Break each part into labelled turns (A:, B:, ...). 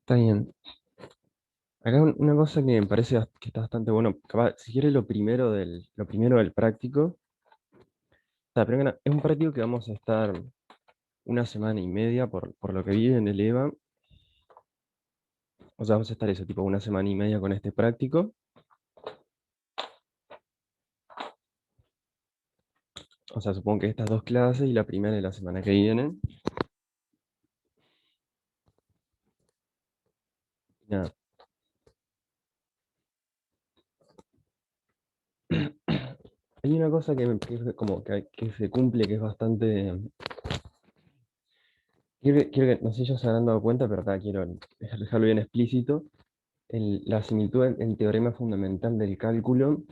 A: Está bien. Acá una cosa que me parece que está bastante bueno, capaz, si quieres lo primero del práctico, primero que nada, es un práctico que vamos a estar una semana y media por lo que vi en el EVA. O sea, vamos a estar eso, tipo una semana y media con este práctico. O sea, supongo que estas dos clases y la primera de la semana que viene. Nada. Hay una cosa que es como que se cumple, que es bastante. No sé si ya se habrán dado cuenta, pero acá quiero dejarlo bien explícito. La similitud en teorema fundamental del cálculo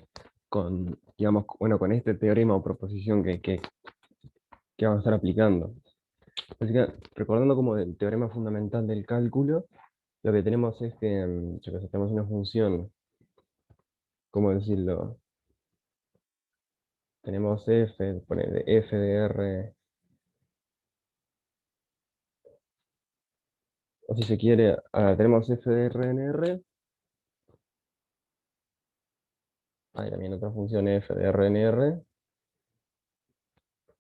A: con, digamos, bueno, con este teorema o proposición que vamos a estar aplicando. Así que, recordando como el teorema fundamental del cálculo, lo que tenemos es que, yo que sé, tenemos una función, ¿cómo decirlo? Tenemos f, ponele, f de r, o si se quiere, tenemos f de r en r, hay también otra función f de r en r,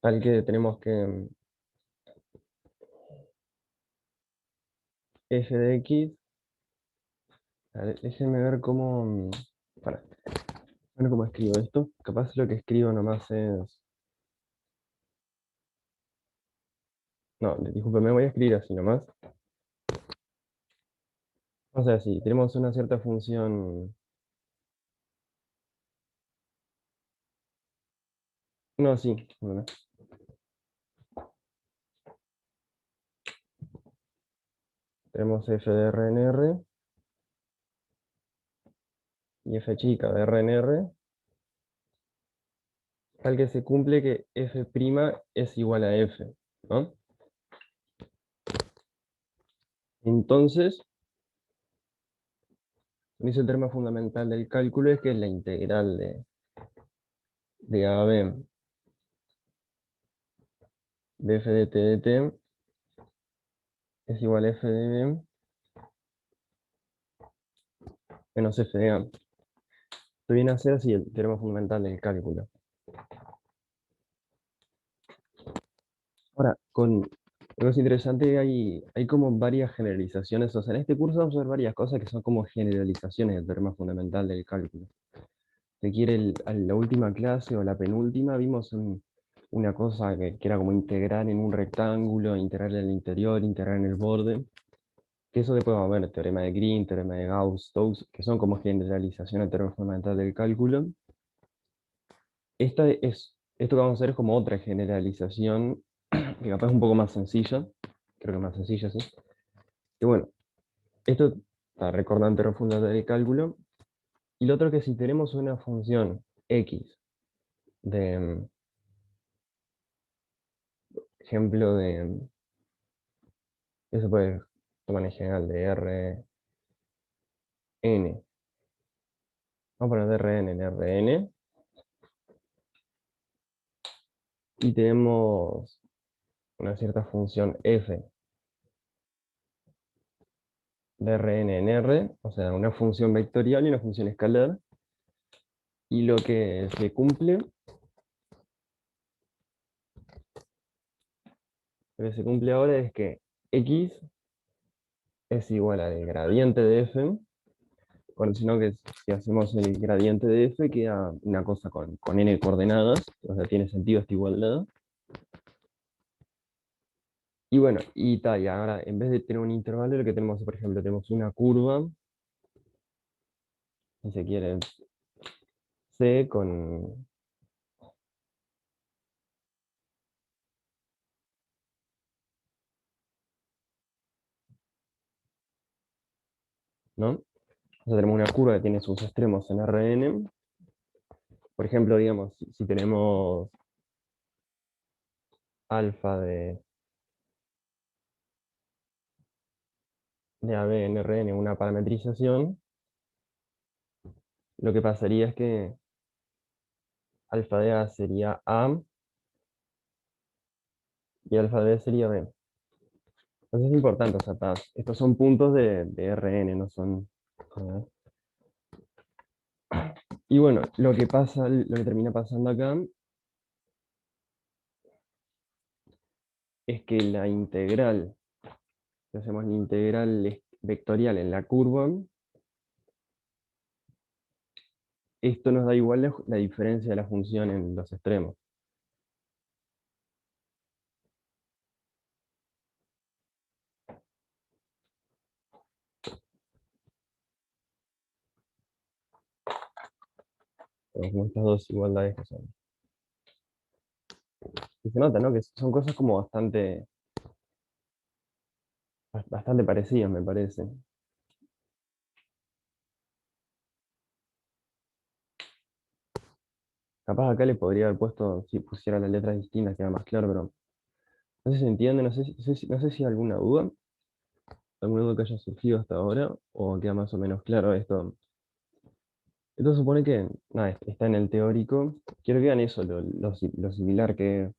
A: tal que tenemos que f de x, déjenme ver cómo, para, bueno, cómo escribo esto, capaz lo que escribo nomás es, no, disculpe, me voy a escribir así nomás. O sea, si tenemos una cierta función, no, sí, bueno, tenemos f de r en r y f chica de r en r, tal que se cumple que f' es igual a f, ¿no? Entonces, dice el tema fundamental del cálculo es que es la integral de a b de f de t de t es igual a f de b menos f de a. Esto viene a ser así el teorema fundamental del cálculo. Ahora, lo que es interesante, hay como varias generalizaciones. O sea, en este curso vamos a ver varias cosas que son como generalizaciones del teorema fundamental del cálculo. Si quiere, a la última clase o la penúltima vimos una cosa que era como integrar en un rectángulo, integrar en el interior, integrar en el borde. Que eso después vamos a ver, teorema de Green, teorema de Gauss, Stokes, que son como generalizaciones del teorema fundamental del cálculo. Esto que vamos a hacer es como otra generalización, que capaz es un poco más sencilla, creo que más sencilla, sí. Y bueno, esto está recordando el fundamental del cálculo. Y lo otro que si tenemos una función x de, ejemplo de, eso puede tomar en general de Rn, vamos a poner de Rn en Rn, y tenemos una cierta función f de Rn en R, o sea, una función vectorial y una función escalar, y lo que se cumple ahora es que x es igual al gradiente de f, bueno, sino que si hacemos el gradiente de f queda una cosa con n coordenadas, o sea, tiene sentido esta igualdad. Y bueno, y ahora en vez de tener un intervalo, lo que tenemos, por ejemplo, tenemos una curva, si se quiere, c con, ¿no? O sea, tenemos una curva que tiene sus extremos en Rn. Por ejemplo, digamos, si tenemos alfa de AB en Rn una parametrización, lo que pasaría es que alfa de A sería A y alfa de B sería B. Entonces es importante, o sea, estos son puntos de Rn, no son... ¿no? Y bueno, lo que pasa, lo que termina pasando acá es que la integral, si hacemos la integral vectorial en la curva, esto nos da igual la diferencia de la función en los extremos. Como estas dos igualdades que son. Y se nota, ¿no? Que son cosas como bastante parecidas, me parece. Capaz acá le podría haber puesto, si pusiera las letras distintas, queda más claro, pero no sé si se entiende, no sé si hay alguna duda que haya surgido hasta ahora, o queda más o menos claro esto. Esto supone que, nada, está en el teórico. Quiero que vean eso, lo similar que,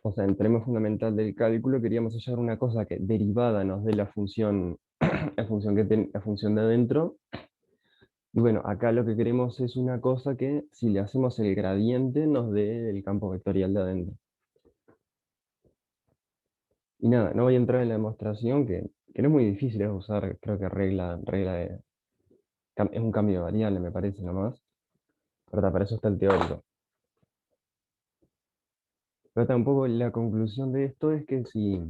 A: o sea, en teorema fundamental del cálculo queríamos hallar una cosa que derivada nos dé la función, la función de adentro. Y bueno, acá lo que queremos es una cosa que si le hacemos el gradiente nos dé el campo vectorial de adentro. Y nada, no voy a entrar en la demostración, que no es muy difícil, es usar, creo que es un cambio de variable, me parece nomás. Pero para eso está el teórico. Pero tampoco la conclusión de esto es que si...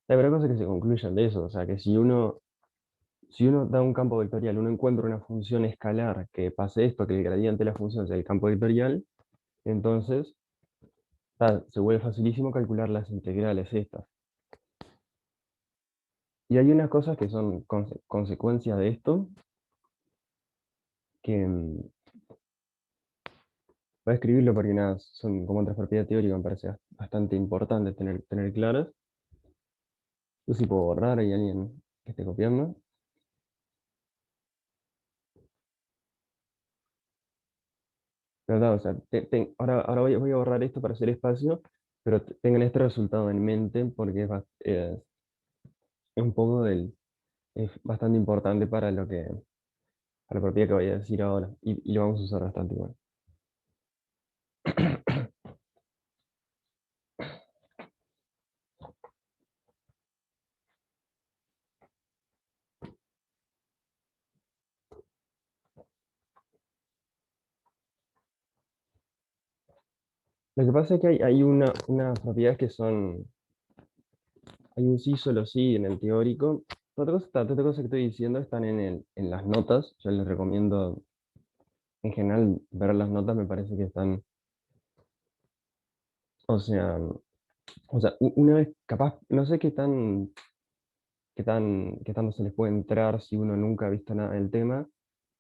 A: Hay varias cosas que se concluyen de eso, o sea, que si uno da un campo vectorial, uno encuentra una función escalar que pase esto, que el gradiente de la función sea el campo vectorial, entonces se vuelve facilísimo calcular las integrales estas. Y hay unas cosas que son consecuencias de esto, que voy a escribirlo porque nada, son como otras propiedades teóricas, me parece bastante importante tener claras. Yo sí puedo borrar, hay alguien que esté copiando. Pero nada, o sea, ahora voy a borrar esto para hacer espacio, pero tengan este resultado en mente porque es un poco es bastante importante para la propiedad que voy a decir ahora, y lo vamos a usar bastante igual. Lo que pasa es que hay unas propiedades que son, hay un sí, solo sí en el teórico. Otra cosa que estoy diciendo están en las notas. Yo les recomiendo, en general, ver las notas, me parece que están, o sea, una vez capaz, no sé qué tanto se les puede entrar si uno nunca ha visto nada del tema,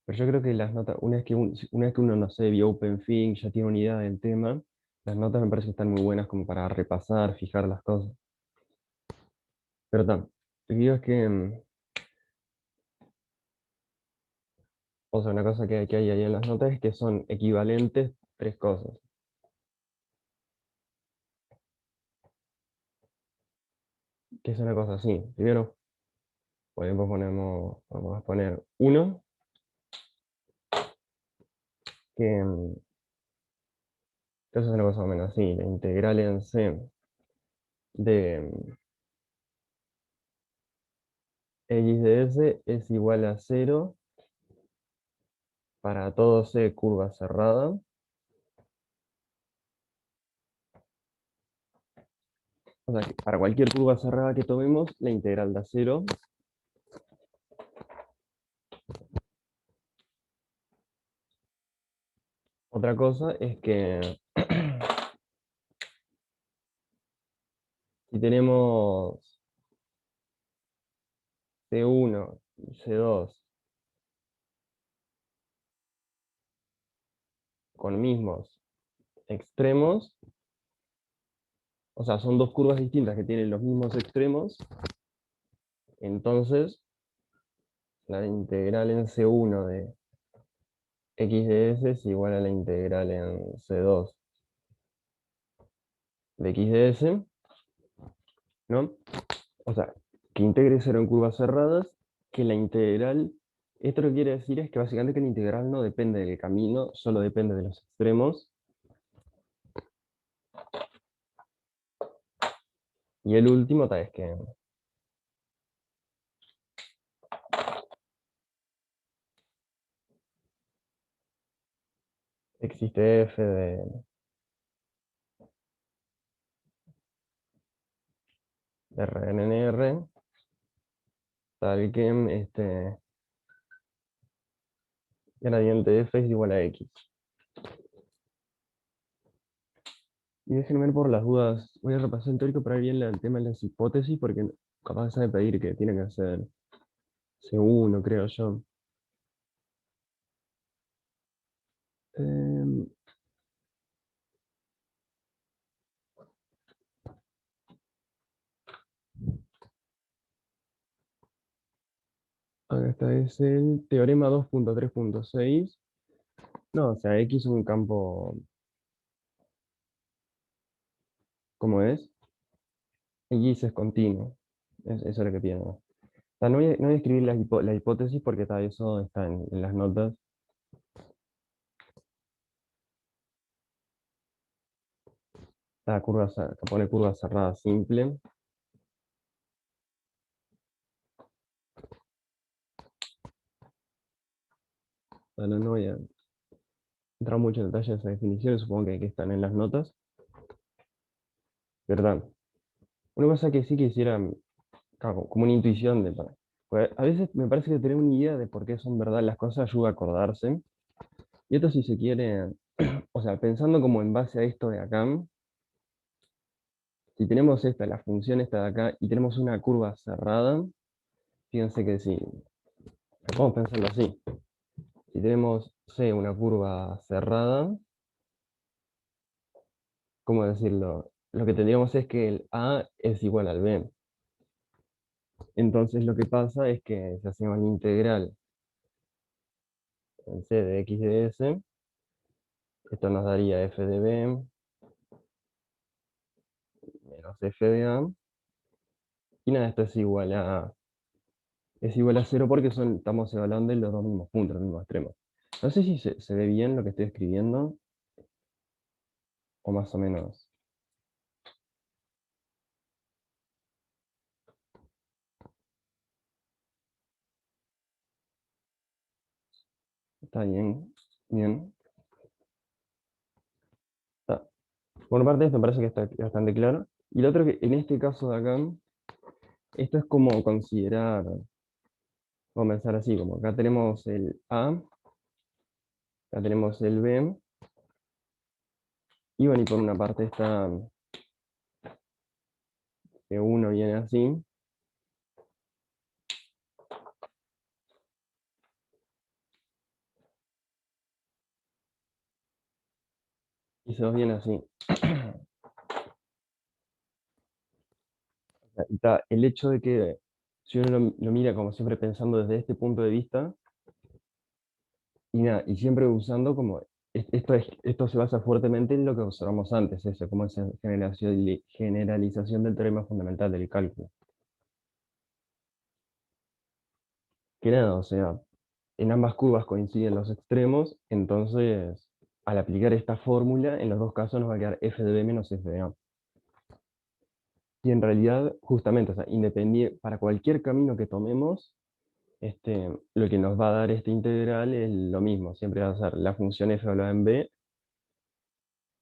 A: pero yo creo que las notas, una vez que uno, no sé, vio OpenFink, ya tiene una idea del tema, las notas me parece que están muy buenas como para repasar, fijar las cosas. Pero tan, lo que digo es que, o sea, una cosa que hay ahí en las notas es que son equivalentes tres cosas. Que es una cosa así. Primero, por ejemplo, vamos a poner uno, que, eso es una cosa más o menos así, la integral en C de x de s es igual a cero para todo C curva cerrada. O sea, que para cualquier curva cerrada que tomemos, la integral da cero. Otra cosa es que si tenemos C1 y C2 con mismos extremos, o sea, son dos curvas distintas que tienen los mismos extremos, entonces la integral en C1 de x de s es igual a la integral en C2 de x de s, ¿no? O sea, que integre cero en curvas cerradas, que la integral, esto lo que quiere decir es que básicamente que la integral no depende del camino, solo depende de los extremos. Y el último tal es que existe f de Rn en R, tal que gradiente de f es igual a x. Y déjenme ver por las dudas, voy a repasar el teórico para ver bien el tema de las hipótesis, porque capaz de pedir que tiene que ser C1, creo yo. Em, Acá está, es el teorema 2.3.6. No, o sea, X es un campo, ¿cómo es? X es continuo. Eso es lo que tiene. O sea, no voy a escribir la hipótesis porque eso está en las notas. La curva, pone curva cerrada simple. Bueno, no voy a entrar mucho en detalle de esas definiciones, supongo que están en las notas. ¿Verdad? Una cosa que sí quisiera, claro, como una intuición pues, a veces me parece que tener una idea de por qué son verdad las cosas ayuda a acordarse. Y esto si se quiere, o sea, pensando como en base a esto de acá, si tenemos la función esta de acá, y tenemos una curva cerrada, fíjense que si, podemos pensarlo así, si tenemos C, una curva cerrada, ¿cómo decirlo? Lo que tendríamos es que el A es igual al B. Entonces lo que pasa es que si hacemos la integral en C de x de S, esto nos daría f de B menos f de A, y nada, esto es igual a cero porque estamos evaluando en los dos mismos puntos, los mismos extremos. No sé si se ve bien lo que estoy escribiendo, o más o menos. Está bien, bien. Está. Por una parte, esto me parece que está bastante claro. Y lo otro que, en este caso de acá, esto es como considerar, vamos a pensar así, como acá tenemos el A, acá tenemos el B, y bueno, y por una parte está que uno viene así, y se dos viene así. Y está el hecho de que, si uno lo mira como siempre pensando desde este punto de vista, y nada, y siempre usando como, esto se basa fuertemente en lo que observamos antes, eso, como esa generalización del teorema fundamental del cálculo. Que nada, o sea, en ambas curvas coinciden los extremos, entonces al aplicar esta fórmula, en los dos casos nos va a quedar f de b menos f de a. Y en realidad, justamente, o sea, para cualquier camino que tomemos, lo que nos va a dar esta integral es lo mismo, siempre va a ser la función f evaluada en b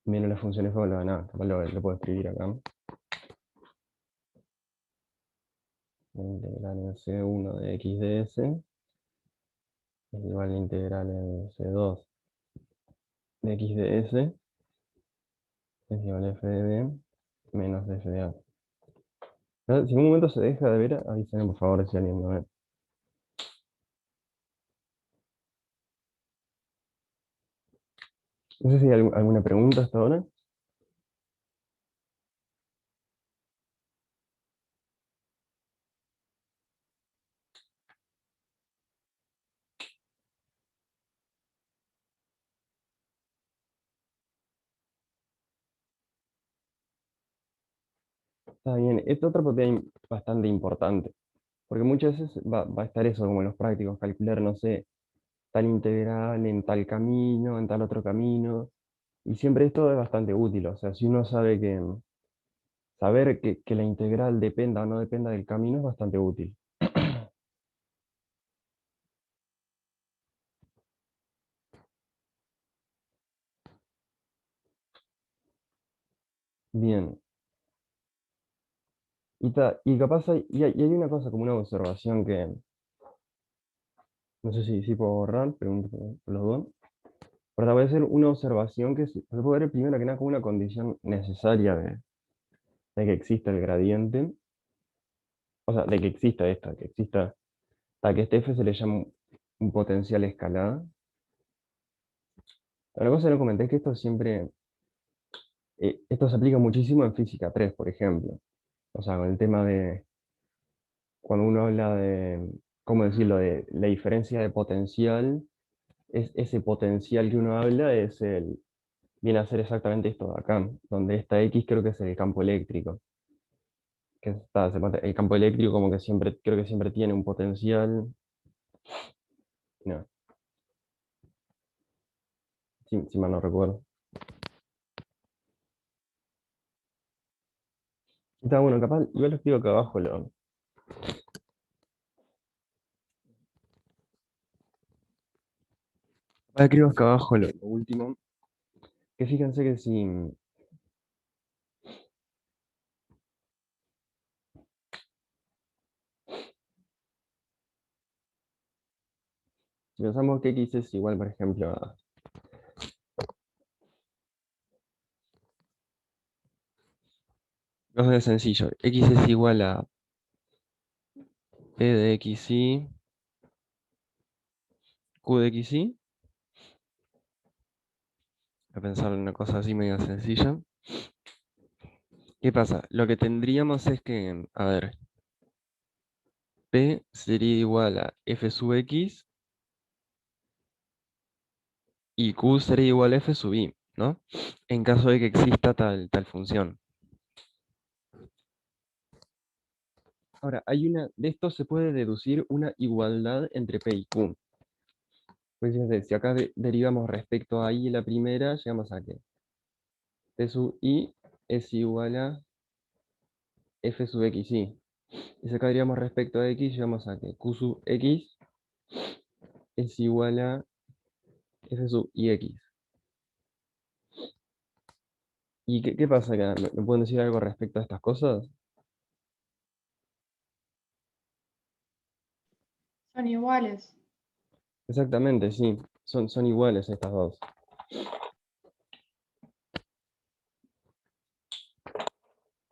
A: menos la función f evaluada en a. Capaz lo puedo escribir acá. La integral en C1 de x de s es igual a la integral en C2 de x de s es igual a f de b menos f de a. Si en un momento se deja de ver, avísenme por favor si alguien no ve. No sé si hay alguna pregunta hasta ahora. Está bien, esta otra propiedad bastante importante, porque muchas veces va a estar eso, como en los prácticos, calcular, no sé, tal integral en tal camino, en tal otro camino, y siempre esto es bastante útil, o sea, si uno sabe que saber que la integral dependa o no dependa del camino es bastante útil. Bien, y capaz y hay una cosa como una observación que, no sé si puedo borrar, pregunto por los dos, pero voy a hacer una observación que se puede ver primero que nada como una condición necesaria de que exista el gradiente, o sea, de que exista esta, que exista, a que este f se le llama un potencial escalar. La cosa que no comenté es que esto siempre, esto se aplica muchísimo en física 3 por ejemplo. O sea, con el tema de, cuando uno habla de, ¿cómo decirlo?, de la diferencia de potencial, ese potencial que uno habla viene a ser exactamente esto de acá, donde esta X creo que es el campo eléctrico. El campo eléctrico como que siempre, creo que siempre tiene un potencial, no, si mal no recuerdo. Está bueno, capaz, igual lo escribo acá abajo, capaz escribo acá abajo lo último, que fíjense que si pensamos que X es igual, por ejemplo, a, no es sencillo, X es igual a P de XY, Q de XY, a pensar en una cosa así medio sencilla. ¿Qué pasa? Lo que tendríamos es que, a ver, P sería igual a F sub X y Q sería igual a F sub Y, ¿no? En caso de que exista tal función. Ahora, de esto se puede deducir una igualdad entre P y Q. Pues fíjense, si acá derivamos respecto a Y la primera, llegamos a que P sub Y es igual a F sub X, Y. Y si acá derivamos respecto a X, llegamos a que Q sub X es igual a F sub IX. ¿Y qué pasa acá? ¿Me pueden decir algo respecto a estas cosas?
B: Son iguales.
A: Exactamente, sí. Son iguales estas dos.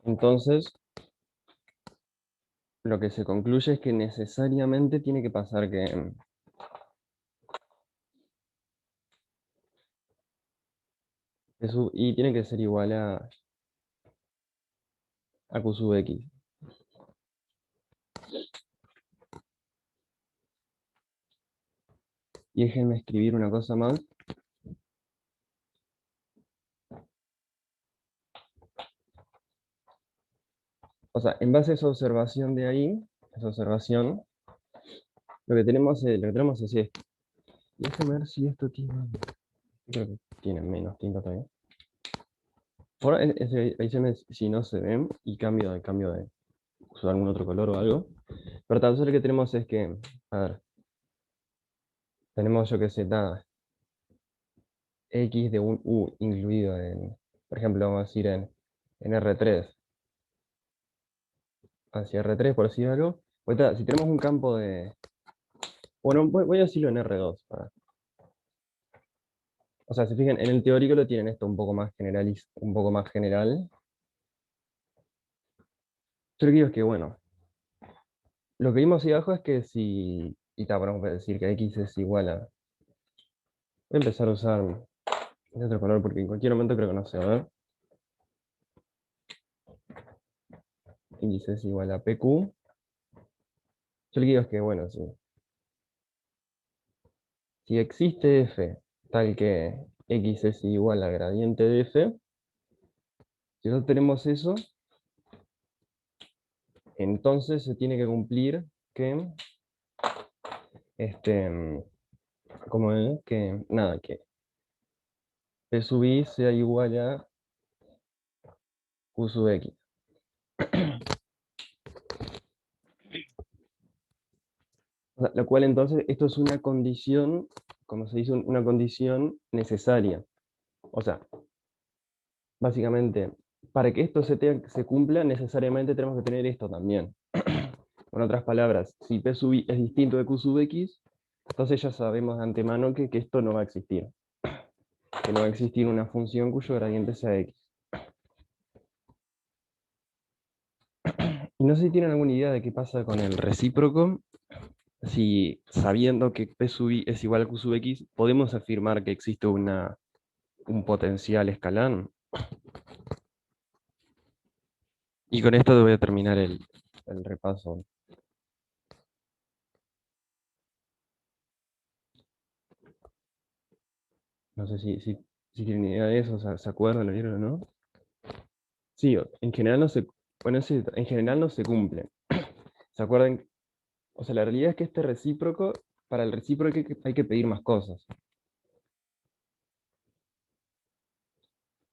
A: Entonces, lo que se concluye es que necesariamente tiene que pasar que P sub I tiene que ser igual a Q sub X. Y déjenme escribir una cosa más. O sea, en base a esa observación de ahí, esa observación, lo que tenemos es esto. Y déjenme ver si esto tiene, creo que tiene menos tinta todavía. Ahora, ahí se me, si no se ven, y cambio de usar algún otro color o algo. Pero tal vez lo que tenemos es que, a ver, tenemos yo que sé, nada, X de un U incluido por ejemplo, vamos a decir en R3, hacia R3 por decir algo. Ahorita, si tenemos un campo de, bueno, voy a decirlo en R2, o sea, si fijan, en el teórico lo tienen esto un poco más un poco más general. Yo lo que digo es que, bueno, lo que vimos ahí abajo es que si, y ta, podemos decir que X es igual a, voy a empezar a usar este otro color porque en cualquier momento creo que no se va a ver. X es igual a PQ. Yo lo que digo es que, bueno, si existe f tal que x es igual al gradiente de f, si nosotros tenemos eso, Entonces se tiene que cumplir que, este, como es, que, nada, que P sub i sea igual a Q sub x. O sea, lo cual entonces, esto es una condición, como se dice, una condición necesaria. O sea, básicamente, para que esto se cumpla, necesariamente tenemos que tener esto también. Con otras palabras, si P sub i es distinto de Q sub x, entonces ya sabemos de antemano que esto no va a existir. Que no va a existir una función cuyo gradiente sea x. Y no sé si tienen alguna idea de qué pasa con el recíproco. Si sabiendo que P sub i es igual a Q sub x, podemos afirmar que existe un potencial escalar. Y con esto voy a terminar el repaso. No sé si tienen idea de eso, o sea, ¿se acuerdan, lo vieron o no? Sí, en general no se, bueno, sí, en general no se cumple. ¿Se acuerdan? O sea, la realidad es que este recíproco, para el recíproco hay que pedir más cosas.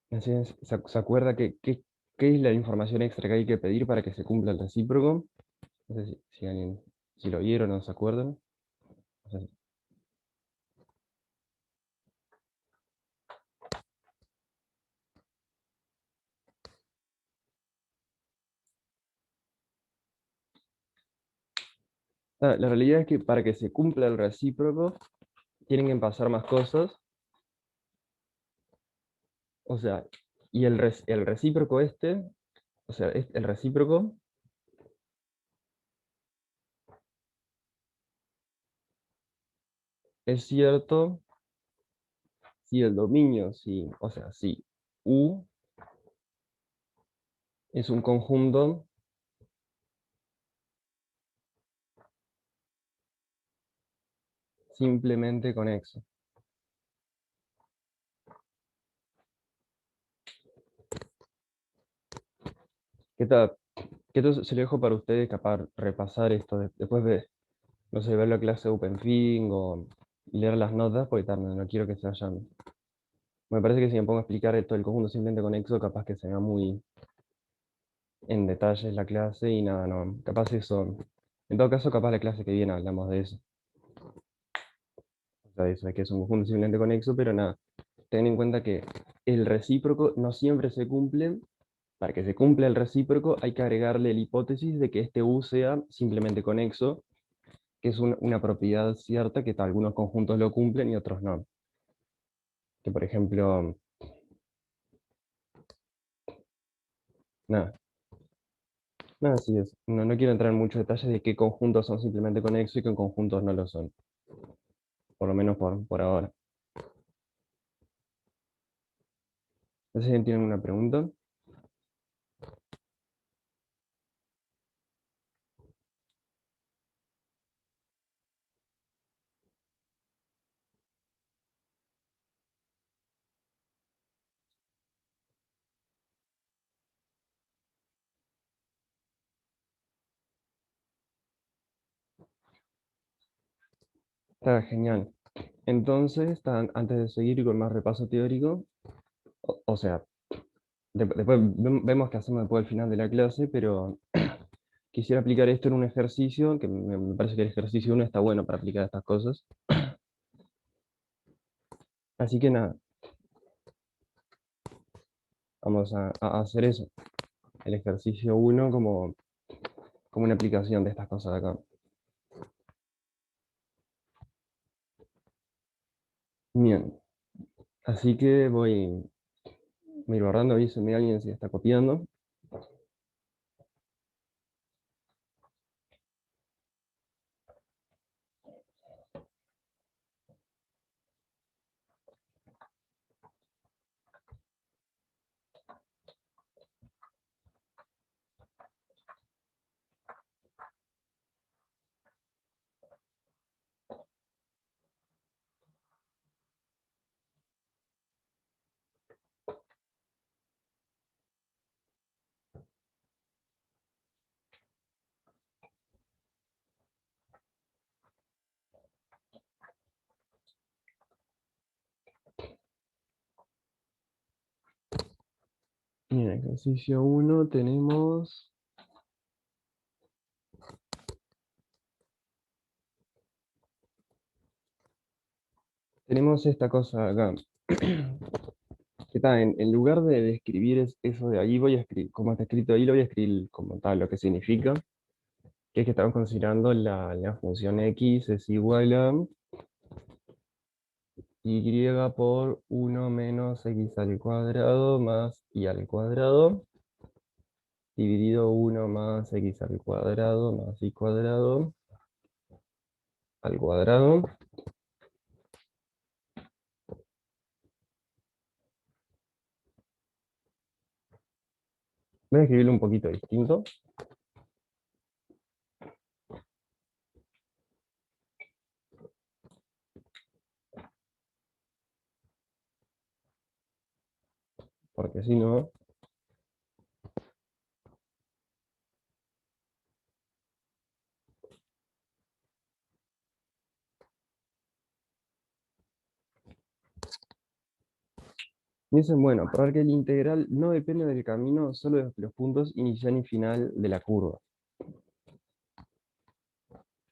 A: Entonces, ¿se acuerda qué es la información extra que hay que pedir para que se cumpla el recíproco? No sé si lo vieron o no se acuerdan. O sea, la realidad es que para que se cumpla el recíproco, tienen que pasar más cosas. O sea, y el recíproco este, o sea, el recíproco es cierto si el dominio, si, o sea, si U es un conjunto simplemente conexo. ¿Qué tal? Que esto se lo dejo para ustedes capaz repasar esto después de, no sé, ver la clase de OpenFing o leer las notas, porque tal, no quiero que se vayan. Me parece que si me pongo a explicar esto del conjunto simplemente conexo, capaz que se vea muy en detalle la clase y nada, no, capaz eso. En todo caso, capaz la clase que viene hablamos de eso. O sea, eso de que es un conjunto simplemente conexo, pero nada, ten en cuenta que el recíproco no siempre se cumple. Para que se cumpla el recíproco hay que agregarle la hipótesis de que este U sea simplemente conexo, que es una propiedad cierta que algunos conjuntos lo cumplen y otros no. Que por ejemplo, nada, nada, así es. No quiero entrar en muchos detalles de qué conjuntos son simplemente conexos y qué conjuntos no lo son. Por lo menos por ahora. No sé si tienen una pregunta. Está genial. Entonces, antes de seguir con más repaso teórico, o sea, después vemos qué hacemos después del final de la clase, pero quisiera aplicar esto en un ejercicio, que me parece que el ejercicio uno está bueno para aplicar estas cosas. Así que nada, vamos a hacer eso, el ejercicio uno como una aplicación de estas cosas de acá. Bien, así que voy a ir borrando, avísenme a alguien si está copiando. ejercicio 1 tenemos esta cosa acá. Que está, en lugar de describir eso de ahí, voy a escribir, como está escrito ahí, lo voy a escribir como tal, lo que significa, que es que estamos considerando la función x es igual a y por 1 menos x al cuadrado más y al cuadrado, dividido 1 más x al cuadrado más y cuadrado al cuadrado. Voy a escribirlo un poquito distinto, porque si no, dicen, bueno, probar que el integral no depende del camino, solo de los puntos inicial y final de la curva.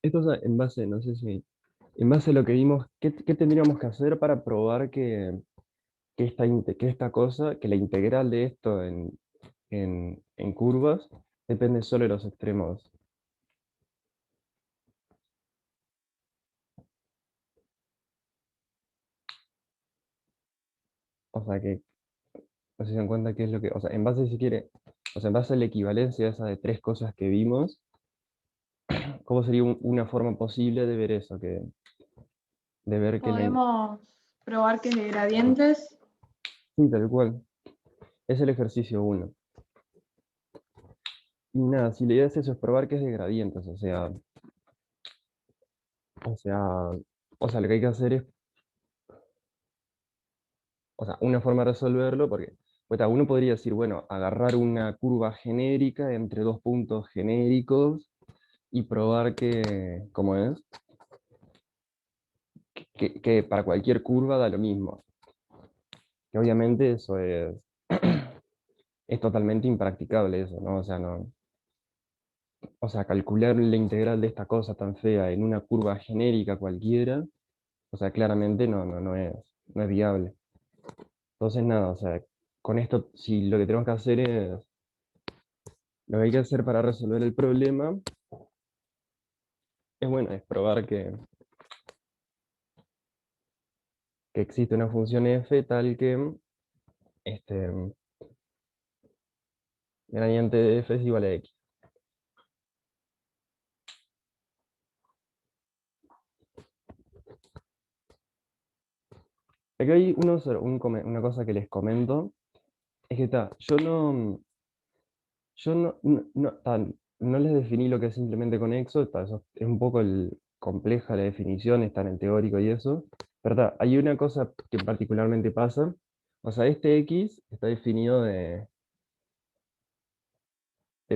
A: Esto es en base, no sé si, en base a lo que vimos, ¿qué tendríamos que hacer para probar que esta cosa, que la integral de esto en curvas, depende solo de los extremos? O sea, que no sé si se dan cuenta qué es lo que, o sea, en base, si quiere, o sea, en base a la equivalencia esa de tres cosas que vimos, ¿cómo sería una forma posible de ver eso? De ver que
B: Podemos probar que es de gradientes.
A: sí, tal cual. Es el ejercicio uno. Y nada, si la idea es eso, es probar que es de gradientes, o sea, o sea, lo que hay que hacer es, o sea, una forma de resolverlo, porque pues, uno podría decir, bueno, agarrar una curva genérica entre dos puntos genéricos y probar que, ¿cómo es? Que para cualquier curva da lo mismo. Que obviamente eso es totalmente impracticable eso, ¿no? O sea, no, o sea, calcular la integral de esta cosa tan fea en una curva genérica cualquiera, o sea, claramente no es viable. Entonces, nada, o sea, con esto, si lo que tenemos que hacer es, lo que hay que hacer para resolver el problema, es bueno, es probar que existe una función f tal que este gradiente de f es igual a x. Aquí hay una cosa que les comento, es que está, no les definí lo que es simplemente conexo, eso es un poco compleja la definición, está en el teórico y eso, pero hay una cosa que particularmente pasa, o sea, este x está definido de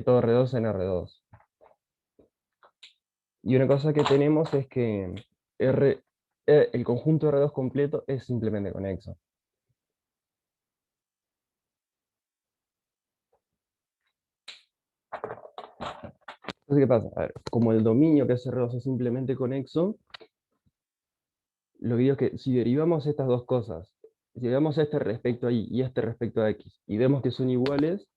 A: todo R2 en R2. Y una cosa que tenemos es que R, el conjunto R2 completo es simplemente conexo. Entonces, ¿qué pasa? A ver, como el dominio que es R2 es simplemente conexo, lo que digo es que si derivamos estas dos cosas, si derivamos este respecto a y este respecto a x, y vemos que son iguales,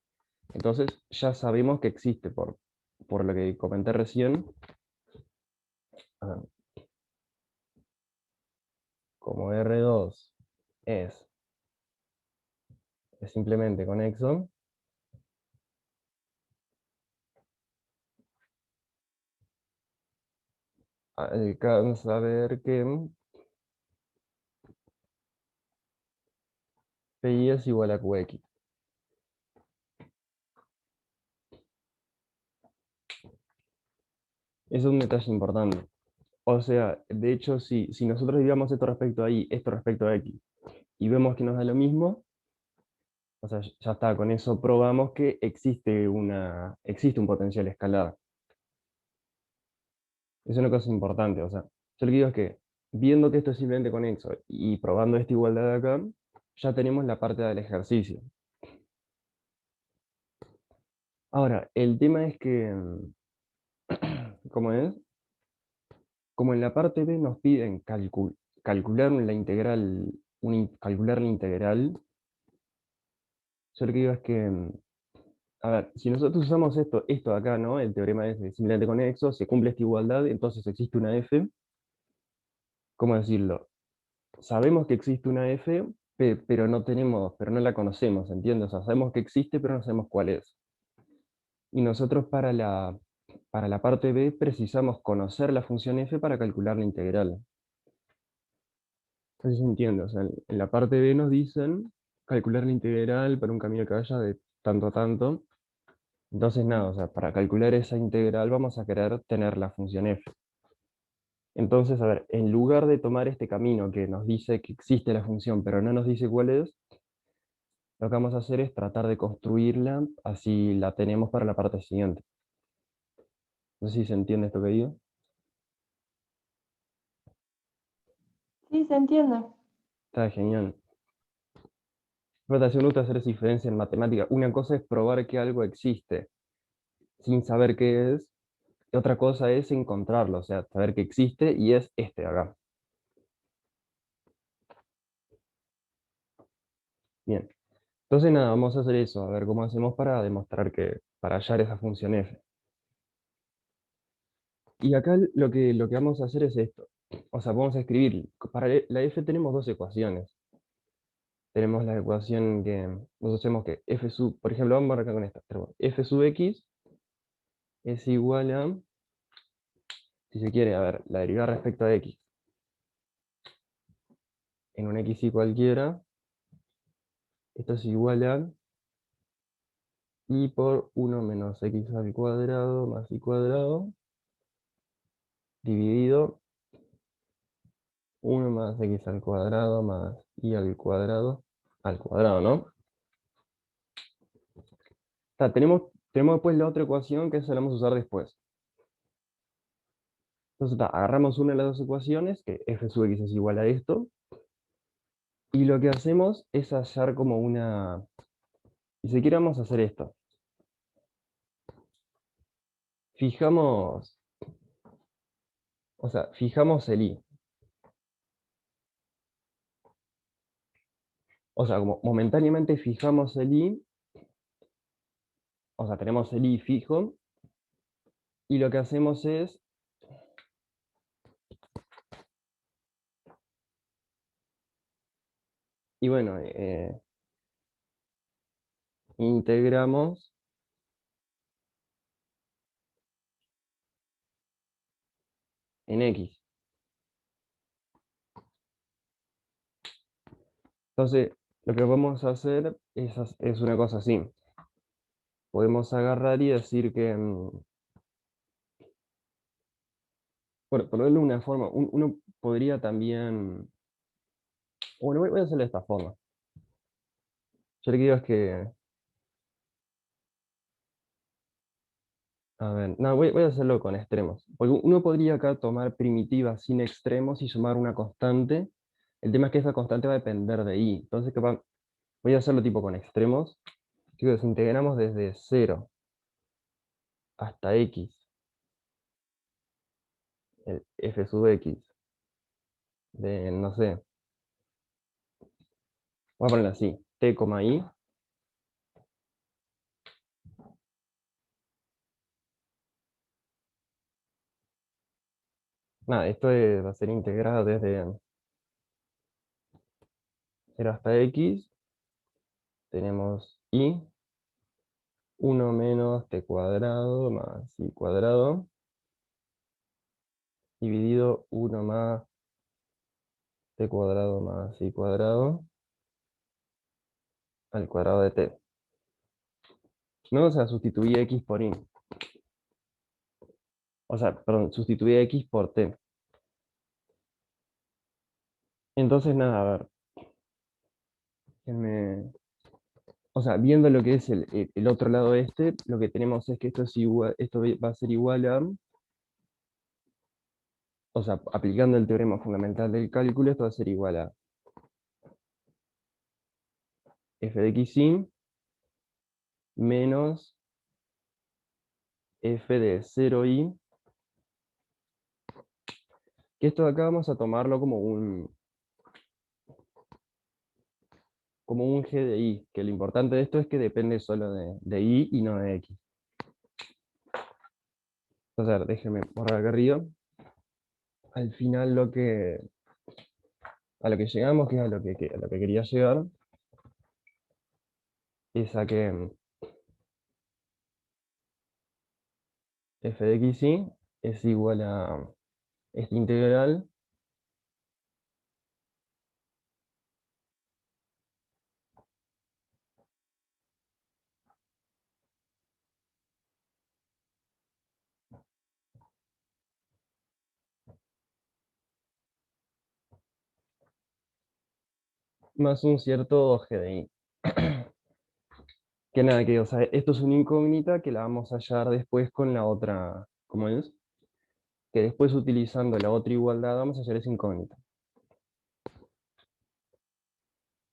A: entonces ya sabemos que existe, por lo que comenté recién, ah, como R2 es, es simplemente conexo, alcanza a ver que PI es igual a QX. Es un detalle importante. O sea, de hecho, si nosotros digamos esto respecto a y, esto respecto a x, y vemos que nos da lo mismo, o sea, ya está, con eso probamos que existe un potencial escalar. Es una cosa importante, o sea, yo lo que digo es que, viendo que esto es simplemente conexo y probando esta igualdad de acá, ya tenemos la parte del ejercicio. Ahora, el tema es que, ¿cómo es? Como en la parte B nos piden calcular la integral, calcular la integral, yo lo que digo es que, a ver, si nosotros usamos esto de acá, ¿no? El teorema es simplemente conexo, se cumple esta igualdad, entonces existe una f, ¿cómo decirlo? Sabemos que existe una f, pero pero no la conocemos, ¿entiendes? O sea, sabemos que existe, pero no sabemos cuál es. Y nosotros para la parte B precisamos conocer la función f para calcular la integral. Así se entiende, o sea, en la parte B nos dicen calcular la integral para un camino que vaya de tanto a tanto. Entonces, nada, o sea, para calcular esa integral vamos a querer tener la función f. Entonces, a ver, en lugar de tomar este camino que nos dice que existe la función, pero no nos dice cuál es, lo que vamos a hacer es tratar de construirla, así la tenemos para la parte siguiente. No sé si se entiende esto que digo.
B: Sí, se entiende.
A: Está genial. Notación gusta hacer esa diferencia en matemática. Una cosa es probar que algo existe sin saber qué es, y otra cosa es encontrarlo, o sea, saber que existe y es este de acá. Bien. Entonces nada, vamos a hacer eso, a ver cómo hacemos para demostrar para hallar esa función f. Y acá lo que vamos a hacer es esto. O sea, vamos a escribir, para la f tenemos dos ecuaciones. Tenemos la ecuación que nosotros hacemos que f sub, por ejemplo, vamos a arrancar con esta. Tenemos f sub x es igual a, si se quiere, a ver, la derivada respecto a x en un x y cualquiera, esto es igual a y por 1 menos x al cuadrado más y cuadrado dividido 1 más x al cuadrado más y al cuadrado, ¿no? Tenemos después la otra ecuación que esa la vamos a usar después. Entonces, agarramos una de las dos ecuaciones, que f sub x es igual a esto, y lo que hacemos es hallar como una... Y si quiere vamos a hacer esto. Fijamos, o sea, fijamos el i. O sea, como momentáneamente fijamos el i, o sea, tenemos el i fijo, y lo que hacemos es, y bueno, integramos en x. Entonces, lo que vamos a hacer es una cosa así. Podemos agarrar y decir que, bueno, por verlo de una forma, uno podría también, bueno, voy a hacerlo de esta forma. Yo lo que digo es que, a ver, no, voy a hacerlo con extremos. Porque uno podría acá tomar primitivas sin extremos y sumar una constante. El tema es que esa constante va a depender de i. Entonces, voy a hacerlo tipo con extremos. Que desintegramos desde 0 hasta x, el f sub x, de, no sé, voy a ponerlo así, t, i. Nada, va a ser integrado desde 0 hasta x. Tenemos i, 1 menos t cuadrado más i cuadrado, dividido 1 más t cuadrado más i cuadrado al cuadrado de t. No, o sea, sustituí x por i. O sea, perdón, sustituí x por t. Entonces, nada, a ver, déjenme- o sea, viendo lo que es el otro lado este, lo que tenemos es que esto es igual, esto va a ser igual a, o sea, aplicando el teorema fundamental del cálculo, esto va a ser igual a f de x menos f de 0i, que esto de acá vamos a tomarlo como un g de i, que lo importante de esto es que depende solo de i y no de x. Entonces, a ver, déjenme borrar acá arriba. Al final a lo que llegamos, que es a lo que quería llegar, es a que f de x y es igual a esta integral más un cierto g de i. Que nada, que, o sea, esto es una incógnita que la vamos a hallar después con la otra, ¿cómo es? Que después utilizando la otra igualdad vamos a hallar esa incógnita.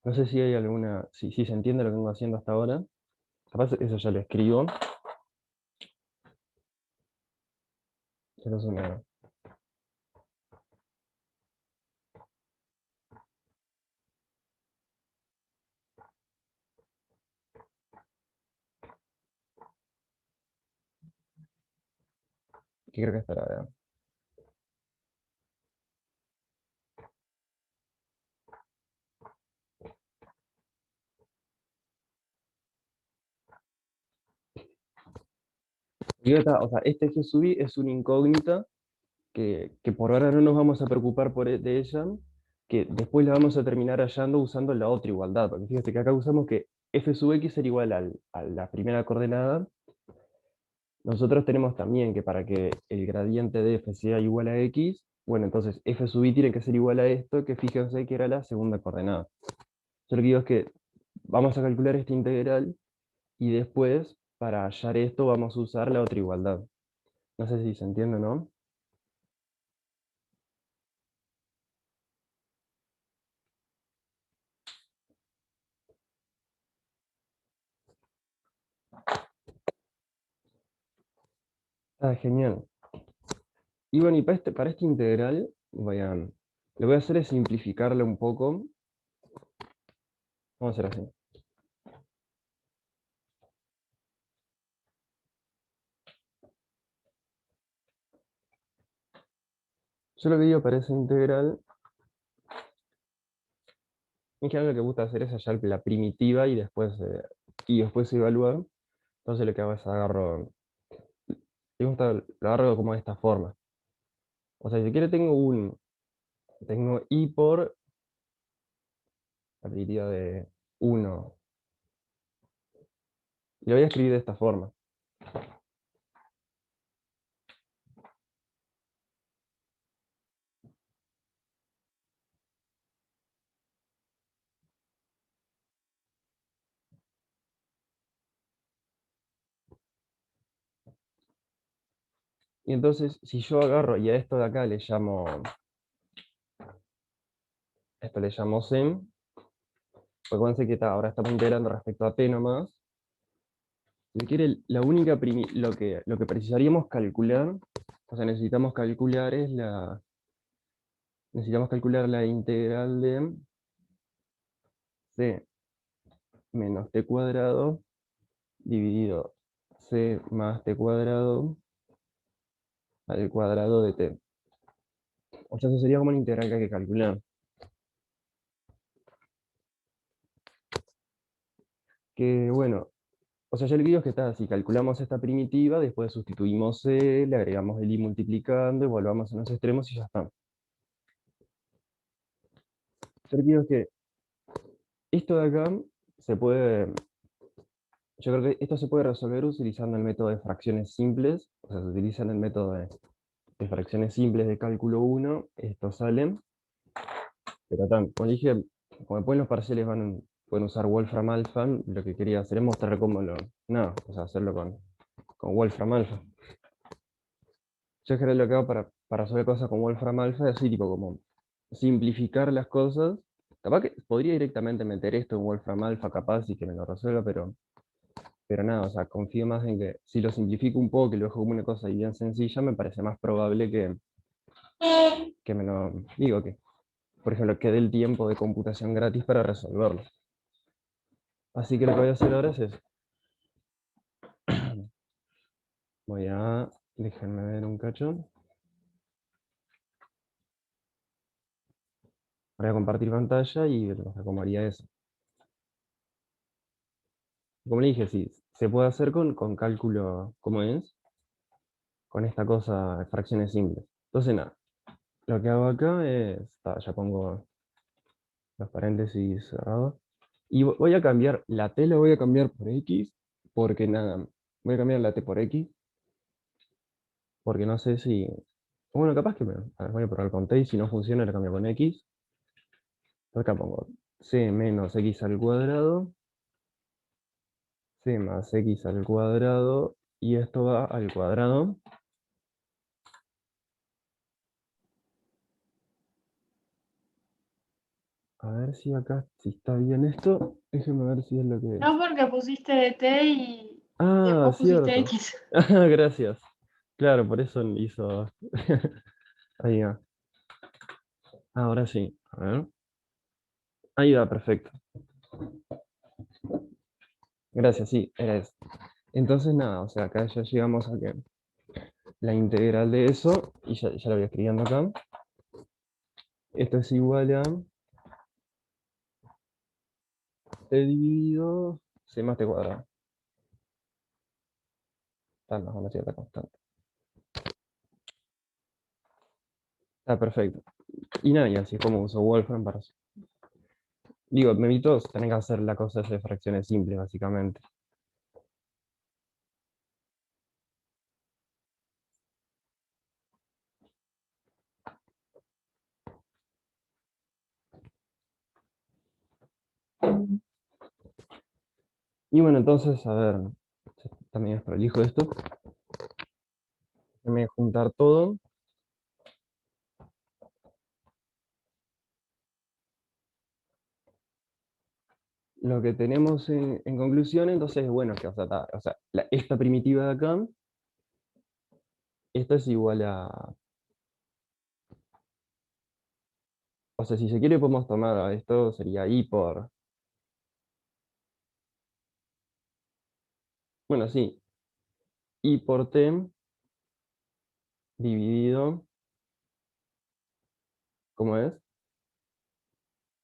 A: No sé si hay alguna, si se entiende lo que vengo haciendo hasta ahora. Capaz eso ya lo escribo. Pero es que creo que estará, ¿verdad? O sea, este G sub i es una incógnita que por ahora no nos vamos a preocupar de ella, que después la vamos a terminar hallando usando la otra igualdad. Porque fíjate que acá usamos que f sub x será igual a la primera coordenada. Nosotros tenemos también que para que el gradiente de f sea igual a x, bueno, entonces f sub i tiene que ser igual a esto, que fíjense que era la segunda coordenada. Yo lo que digo es que vamos a calcular esta integral y después, para hallar esto, vamos a usar la otra igualdad. No sé si se entiende, ¿no? Ah, genial. Y bueno, y para esta integral, lo que voy a hacer es simplificarla un poco. Vamos a hacer así. Yo lo que digo para esa integral, en general lo que me gusta hacer es hallar la primitiva y después evaluar. Entonces lo que hago es lo agarro como de esta forma. O sea, si quiere tengo i por la primitiva de 1. Y lo voy a escribir de esta forma. Y entonces, si yo agarro y a esto de acá esto le llamo c, acuérdense que ahora estamos integrando respecto a p nomás. Si quiere, lo que precisaríamos calcular, o sea, necesitamos calcular la integral de c menos t cuadrado dividido c más t cuadrado al cuadrado de t. O sea, eso sería como una integral que hay que calcular. Que bueno, o sea, ya el video es que está, si calculamos esta primitiva, después sustituimos c, le agregamos el i multiplicando, evaluamos en los extremos y ya está. Yo el video es que esto de acá se puede, yo creo que esto se puede resolver utilizando el método de fracciones simples, o sea, se utiliza el método de fracciones simples de cálculo 1, esto sale, pero como dije, como después los parciales pueden usar Wolfram Alpha, lo que quería hacer es mostrar cómo no, o sea, hacerlo con Wolfram Alpha. Yo en general lo que hago para resolver cosas con Wolfram Alpha es así, tipo como simplificar las cosas. Capaz que podría directamente meter esto en Wolfram Alpha, capaz, y que me lo resuelva, pero Pero nada, o sea, confío más en que si lo simplifico un poco y lo dejo como una cosa bien sencilla, me parece más probable que me lo, digo, que, por ejemplo, que dé el tiempo de computación gratis para resolverlo. Así que lo que voy a hacer ahora es eso. Déjenme ver un cacho. Voy a compartir pantalla y ver cómo haría eso. Como le dije, sí, se puede hacer con cálculo, ¿cómo es? Con esta cosa, fracciones simples. Entonces, nada, lo que hago acá es, ya pongo los paréntesis cerrados, y voy a cambiar, la t la voy a cambiar por x, porque nada, voy a cambiar la t por x, porque no sé si, bueno, capaz que a ver, voy a probar con t, y si no funciona, la cambio con x. Acá pongo c menos x al cuadrado, c más x al cuadrado, y esto va al cuadrado. A ver si acá, si está bien esto. Déjenme ver si es lo que es.
B: No porque pusiste T y
A: Ah,
B: después pusiste
A: cierto.
B: X.
A: Ah, gracias. Claro, por eso hizo. Ahí va. Ahora sí. A ver. Ahí va, perfecto. Gracias, sí, era eso. Entonces, nada, o sea, acá ya llegamos a que la integral de eso, y ya lo voy escribiendo acá. Esto es igual a t dividido c más t cuadrado. Está más una cierta constante. Está perfecto. Y nada, y así es como uso Wolfram para eso. Digo, me evito tener que hacer la cosa de fracciones simples, básicamente. Y bueno, entonces, a ver, también es prolijo esto. Déjame juntar todo. Lo que tenemos en conclusión, entonces, bueno, que o sea, esta primitiva de acá, esta es igual a, o sea, si se quiere podemos tomar a esto, sería i por, bueno, sí, i por t dividido, ¿cómo es?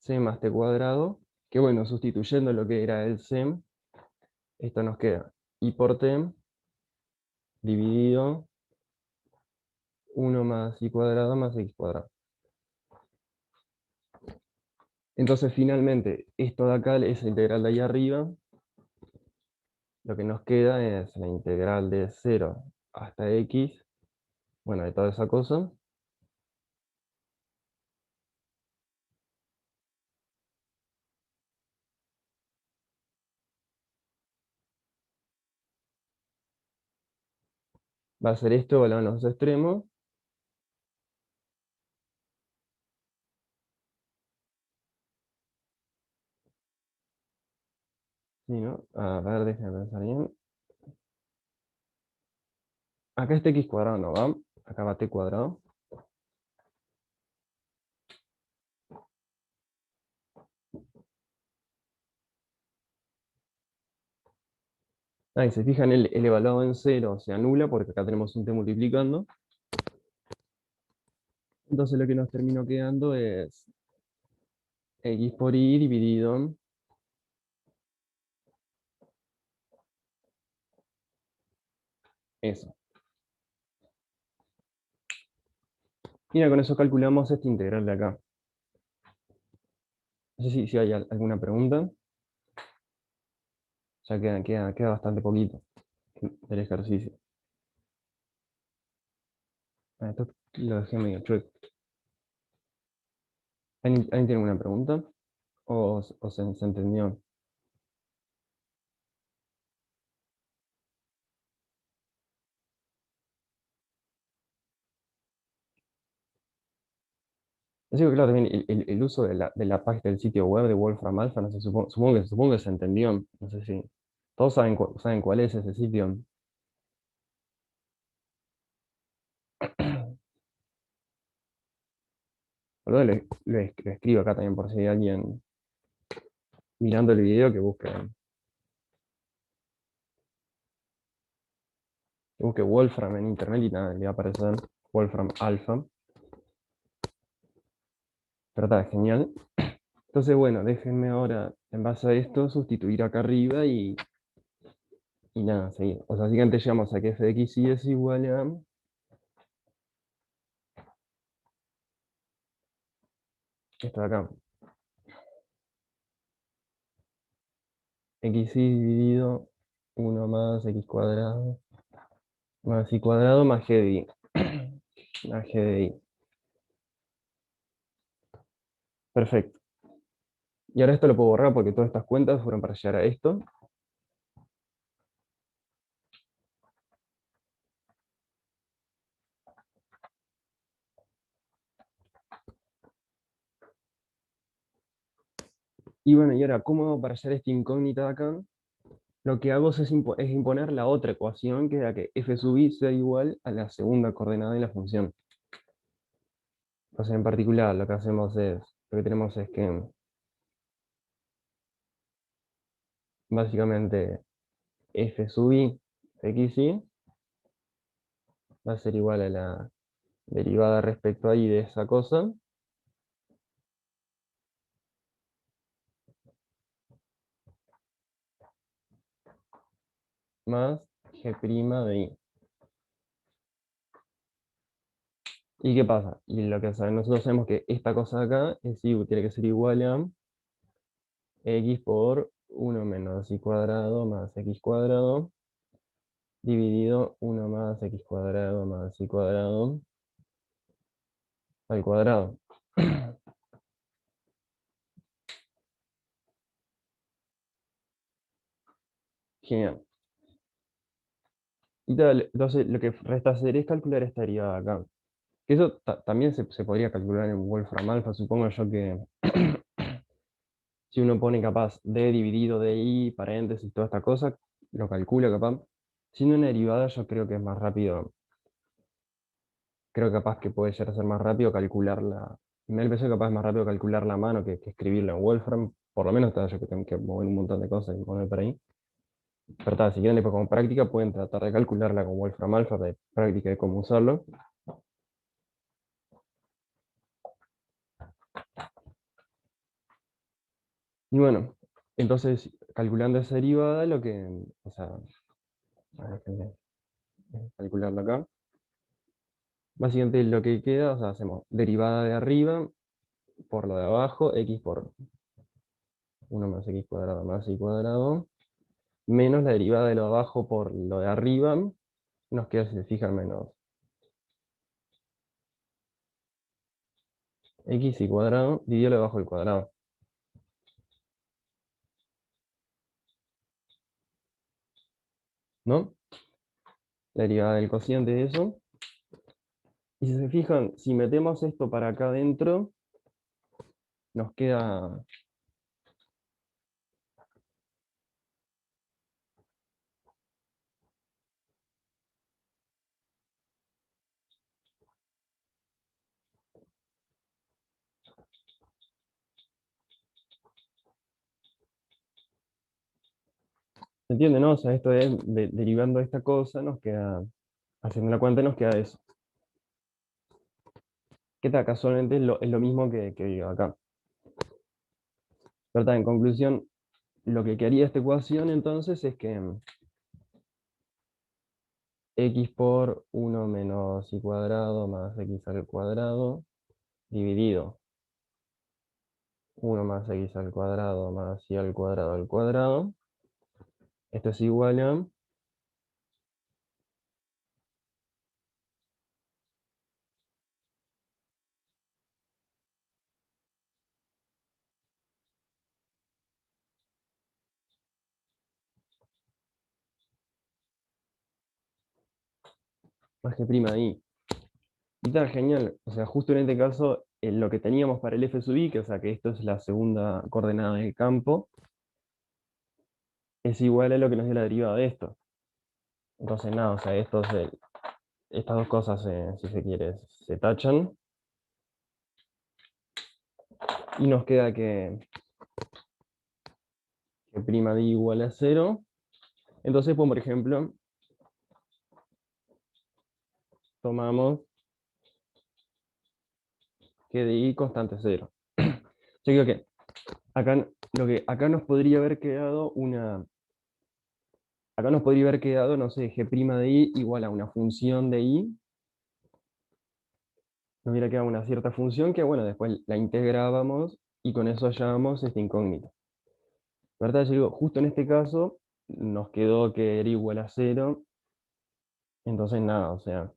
A: C más t cuadrado, que bueno, sustituyendo lo que era el c, esto nos queda i por t dividido 1 más i cuadrado más x cuadrado. Entonces, finalmente, esto de acá, esa integral de ahí arriba, lo que nos queda es la integral de 0 hasta x, bueno, de toda esa cosa, va a ser esto igual a los extremos, ¿sí, no? A ver, déjenme pensar bien. Acá este x cuadrado no va, acá va t cuadrado. Ah, y se fijan, el evaluado en 0 se anula porque acá tenemos un t multiplicando. Entonces lo que nos terminó quedando es x por y dividido eso. Mira, con eso calculamos esta integral de acá. No sé si hay alguna pregunta. Ya queda bastante poquito del ejercicio. Ah, esto lo dejé medio chueco. ¿Alguien tiene alguna pregunta? ¿O se entendió? Así que claro, también el uso de la página del sitio web de Wolfram Alpha, no sé, supongo que se entendió. No sé si Todos saben cuál es ese sitio. Luego lo escribo acá también por si hay alguien mirando el video que busque Wolfram en internet y nada, le va a aparecer Wolfram Alpha. Pero está genial. Entonces, bueno, déjenme ahora, en base a esto, sustituir acá arriba y nada, seguir. O sea, básicamente llegamos a que f de x y es igual a esto de acá. X y dividido 1 más x cuadrado más y cuadrado más g de y. Más g de y. Perfecto. Y ahora esto lo puedo borrar porque todas estas cuentas fueron para llegar a esto. Y bueno, y ahora, ¿cómo hago para hallar esta incógnita de acá? Lo que hago es imponer la otra ecuación, que es la que f sub i sea igual a la segunda coordenada de la función. Entonces, en particular, lo que tenemos es que básicamente f sub i de x y va a ser igual a la derivada respecto a y de esa cosa, más g' de y. ¿Y qué pasa? Y lo que nosotros sabemos que esta cosa de acá tiene que ser igual a x por 1 menos y cuadrado más x cuadrado dividido 1 más x cuadrado más y cuadrado al cuadrado. Genial. Y tal, entonces lo que resta hacer es calcular esta derivada acá. Que eso también se podría calcular en Wolfram Alpha, supongo yo que si uno pone capaz d dividido de i, paréntesis, toda esta cosa, lo calcula capaz. Siendo una derivada yo creo que es más rápido, creo que capaz que puede llegar a ser más rápido calcularla. Me parece capaz es más rápido calcularla a mano que escribirla en Wolfram, por lo menos está yo que tengo que mover un montón de cosas y poner por ahí. Pero si quieren después como práctica pueden tratar de calcularla con Wolfram Alpha, de práctica de cómo usarlo. Y bueno, entonces calculando esa derivada, o sea, a ver, calcularlo acá. Básicamente lo que queda, o sea, hacemos derivada de arriba por lo de abajo, x por 1 más x cuadrado más y cuadrado, menos la derivada de lo de abajo por lo de arriba, nos queda, si se fijan, menos x y cuadrado dividido lo de abajo al cuadrado. ¿No? La derivada del cociente de eso. Y si se fijan, si metemos esto para acá adentro, nos queda ¿se entiende, no? O sea, esto es derivando esta cosa, nos queda, haciendo la cuenta, nos queda eso. Que está casualmente es lo mismo que digo acá. Pero está, en conclusión, lo que quedaría esta ecuación entonces es que x por 1 menos y cuadrado más x al cuadrado dividido 1 más x al cuadrado más y al cuadrado. Esto es igual a más g' de y. Y está genial. O sea, justo en este caso, lo que teníamos para el f sub i, que o sea que esto es la segunda coordenada del campo, es igual a lo que nos dio la derivada de esto. Entonces, nada, o sea, estas dos cosas, si se quiere, se tachan. Y nos queda que prima de i igual a 0. Entonces, pues, por ejemplo, tomamos que de i constante 0. Yo creo que acá nos podría haber quedado acá nos podría haber quedado, no sé, g' de i igual a una función de i. Nos hubiera quedado una cierta función que, bueno, después la integrábamos y con eso hallábamos esta incógnita. ¿Verdad? Yo digo, justo en este caso nos quedó que era igual a 0. Entonces, nada, o sea,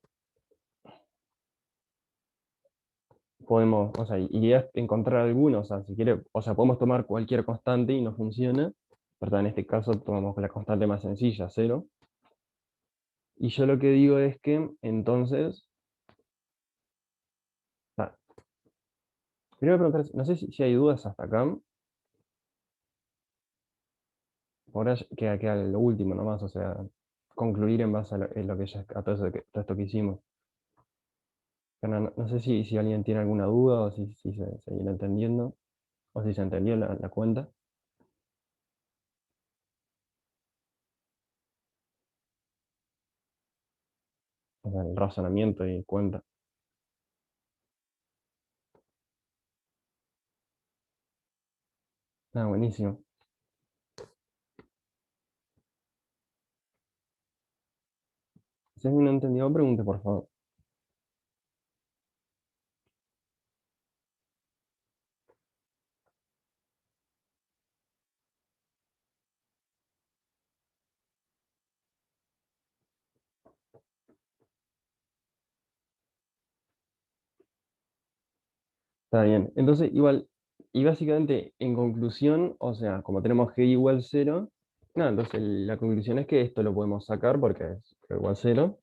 A: podemos, o sea, iría a encontrar alguno, o sea, si quiere, o sea, podemos tomar cualquier constante y no funciona, ¿verdad? En este caso tomamos la constante más sencilla, 0. Y yo lo que digo es que, entonces, ah, primero preguntar, no sé si hay dudas hasta acá, ahora queda lo último nomás, o sea, concluir en base a lo que ya, a todo, todo esto que hicimos. Pero no sé si alguien tiene alguna duda o si se viene entendiendo, o si se entendió la cuenta, o sea, el razonamiento y cuenta. Ah, buenísimo. Si alguien no entendió, pregunte, por favor. Está bien. Entonces, igual, y básicamente, en conclusión, o sea, como tenemos g igual 0, nada, entonces la conclusión es que esto lo podemos sacar porque es g igual 0.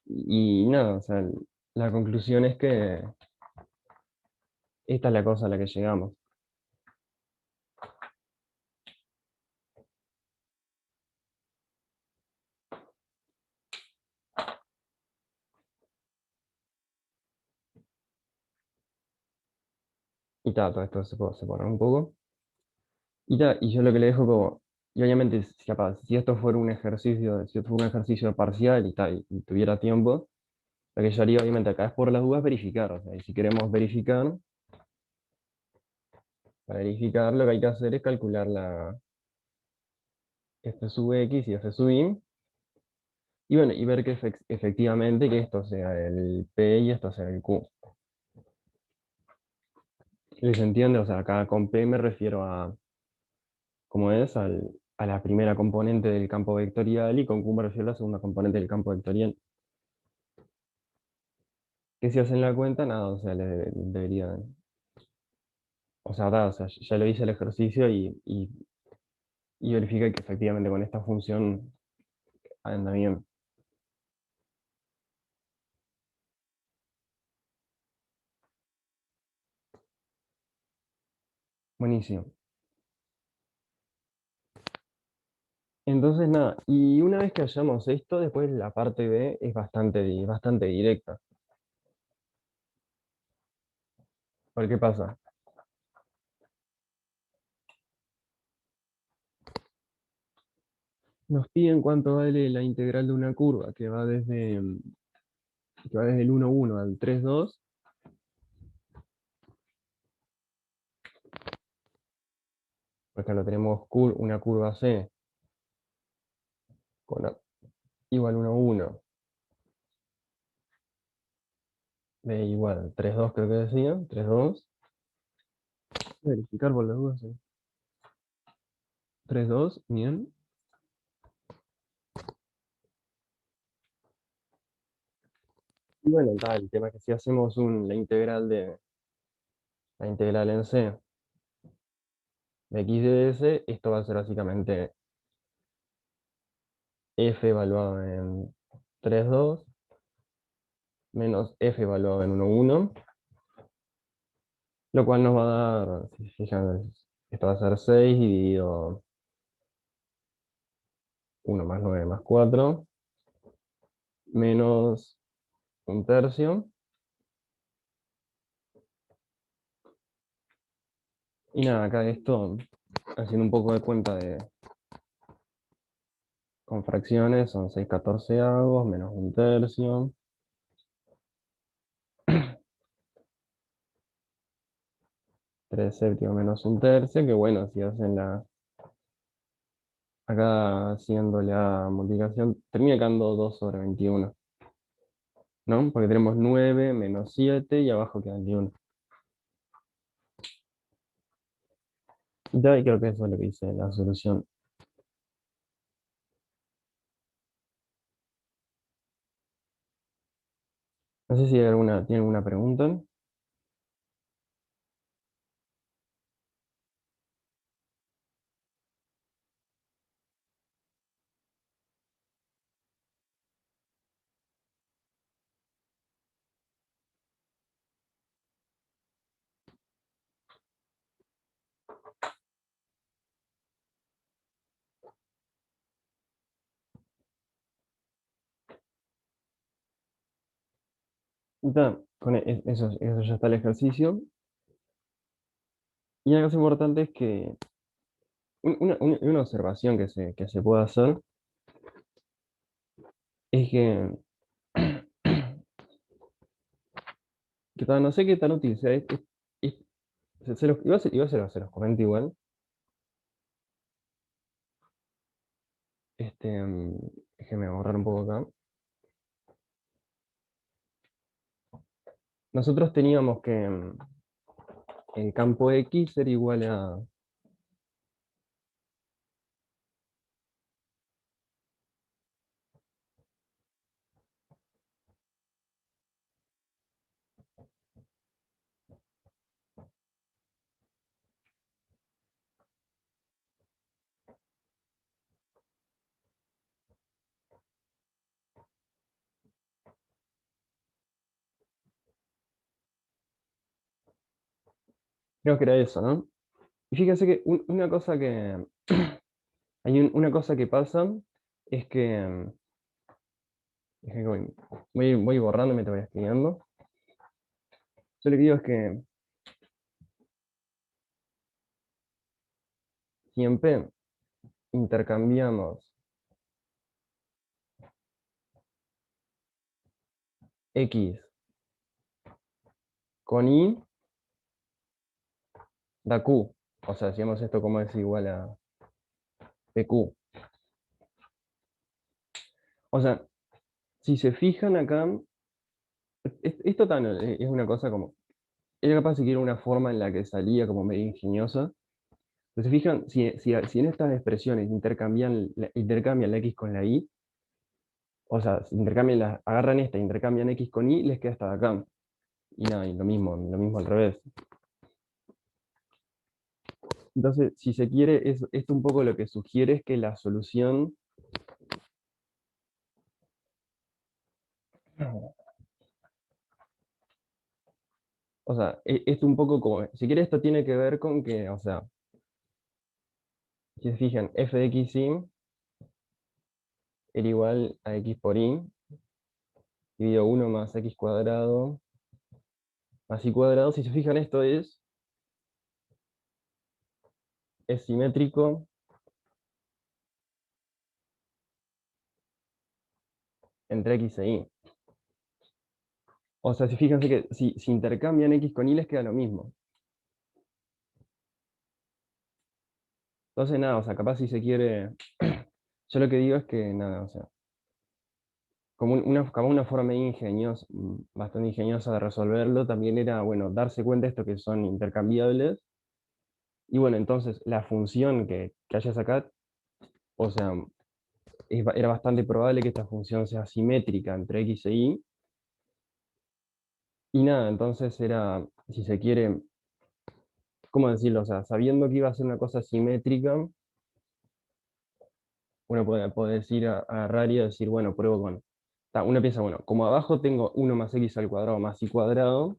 A: Y nada, o sea, la conclusión es que esta es la cosa a la que llegamos. Y todo esto se puede separar un poco. Y yo lo que le dejo como, y obviamente, si, capaz, si esto fuera un ejercicio, si esto fuera un ejercicio parcial y tuviera tiempo, lo que yo haría, obviamente, acá es por las dudas verificar. O sea, y si queremos verificar, para verificar lo que hay que hacer es calcular f sub x y f sub y. Y bueno, y ver que efectivamente que esto sea el P y esto sea el Q. ¿Les entiende? O sea, acá con P me refiero a, ¿cómo es? A la primera componente del campo vectorial y con Q me refiero a la segunda componente del campo vectorial. Que si hacen la cuenta, nada, o sea, debería, o sea, o sea, ya lo hice el ejercicio y verifica que efectivamente con esta función anda bien. Buenísimo. Entonces, nada, y una vez que hayamos esto, después la parte B es bastante directa. ¿Por qué pasa? Nos piden cuánto vale la integral de una curva que va desde el 1,1 al 3,2. Por ejemplo, tenemos una curva C con igual 1,1, B igual 3,2 creo que decía, 3,2. Verificar por las dudas, ¿eh? 3,2, bien. Y bueno, tal, el tema es que si hacemos la integral en C de x de s, esto va a ser básicamente f evaluado en 3,2 menos f evaluado en 1,1, lo cual nos va a dar, si se fijan, Esto va a ser 6 dividido 1 más 9 más 4 menos 1/3. Y nada, acá esto, haciendo un poco de cuenta con fracciones, son 6/14 menos 1/3. 3/7 menos 1/3, que bueno, si hacen acá haciendo la multiplicación, termina quedando 2/21, ¿no? Porque tenemos 9 menos 7 y abajo queda 21. Y creo que eso es lo que dice la solución. No sé si tiene alguna pregunta. Eso ya está el ejercicio. Y algo más importante es que una observación que se puede hacer es que no sé qué tan útil sea. Se los comento igual. Déjenme borrar un poco acá. Nosotros teníamos que el campo X era igual a... Creo que era eso, ¿no? Y fíjense que una cosa que pasa es que... voy borrando mientras voy escribiendo. Yo lo que digo es que siempre intercambiamos X con Y da Q. O sea, decíamos esto como es igual a PQ. O sea, si se fijan acá, esto es una cosa como... Era capaz de quiero una forma en la que salía como medio ingeniosa. Pero se fijan, si en estas expresiones intercambian la X con la Y, o sea, si agarran esta, intercambian X con Y, les queda hasta acá. Y nada, y lo mismo al revés. Entonces, si se quiere, esto un poco lo que sugiere es que la solución, o sea, esto un poco como, si quiere, esto tiene que ver con que, o sea, si se fijan, f de x y era igual a x por y, dividido 1 más x cuadrado más y cuadrado. Si se fijan, esto es simétrico entre x e y. O sea, si fíjense que si intercambian x con y les queda lo mismo. Entonces, nada, o sea, capaz si se quiere, yo lo que digo es que, nada, o sea, como una forma ingeniosa, bastante ingeniosa de resolverlo, también era, bueno, darse cuenta de esto que son intercambiables. Y bueno, entonces la función que hayas acá, o sea, era bastante probable que esta función sea simétrica entre x e y. Y nada, entonces era, si se quiere, ¿cómo decirlo? O sea, sabiendo que iba a ser una cosa simétrica, uno puede decir, agarrar y decir, bueno, pruebo con... Uno piensa, bueno, como abajo tengo 1 más x al cuadrado más y cuadrado,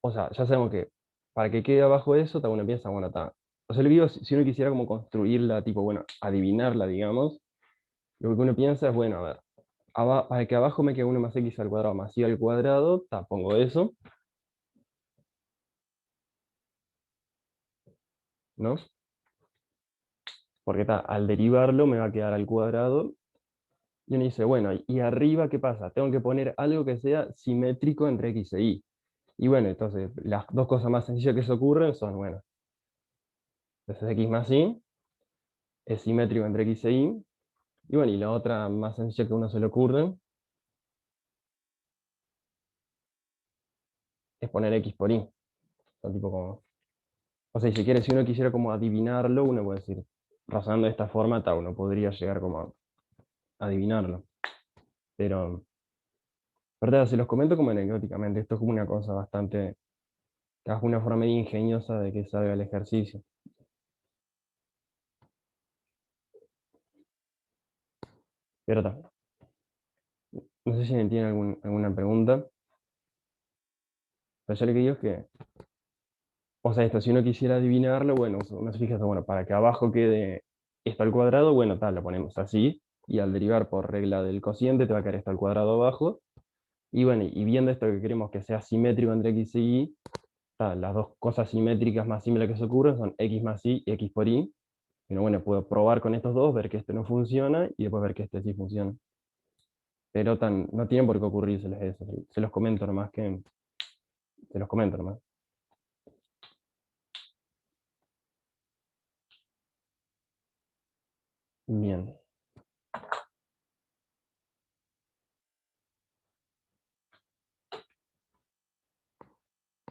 A: o sea, ya sabemos que para que quede abajo eso, uno piensa, bueno, está. O sea, lo que digo, si uno quisiera como construirla, tipo, bueno, adivinarla, digamos, lo que uno piensa es, bueno, a ver, para que abajo me quede 1 más x al cuadrado más y al cuadrado, pongo eso, ¿no? Porque al derivarlo me va a quedar al cuadrado. Y uno dice, bueno, ¿y arriba qué pasa? Tengo que poner algo que sea simétrico entre x e y. Y bueno, entonces las dos cosas más sencillas que se ocurren son, bueno, entonces x más y es simétrico entre x e y. Y bueno, y la otra más sencilla que a uno se le ocurre es poner x por y. O sea, tipo como, o sea, y si quiere, si uno quisiera como adivinarlo, uno puede decir, razonando de esta forma, uno podría llegar como a adivinarlo. Pero, verdad, se los comento como anecdóticamente, esto es como una cosa bastante, es una forma medio ingeniosa de que salga el ejercicio. Pero no sé si me tienen alguna pregunta, pero yo lo que digo es que, o sea, esto, si uno quisiera adivinarlo, bueno, uno se fija, bueno, para que abajo quede esto al cuadrado, bueno, lo ponemos así, y al derivar por regla del cociente te va a quedar esto al cuadrado abajo, y bueno, y viendo esto que queremos que sea simétrico entre x y y, las dos cosas simétricas más simples que se ocurren son x más y x por y, y bueno, puedo probar con estos dos, ver que este no funciona, y después ver que este sí funciona. Pero no tienen por qué ocurrírseles eso, se los comento nomás que, se los comento nomás. Bien.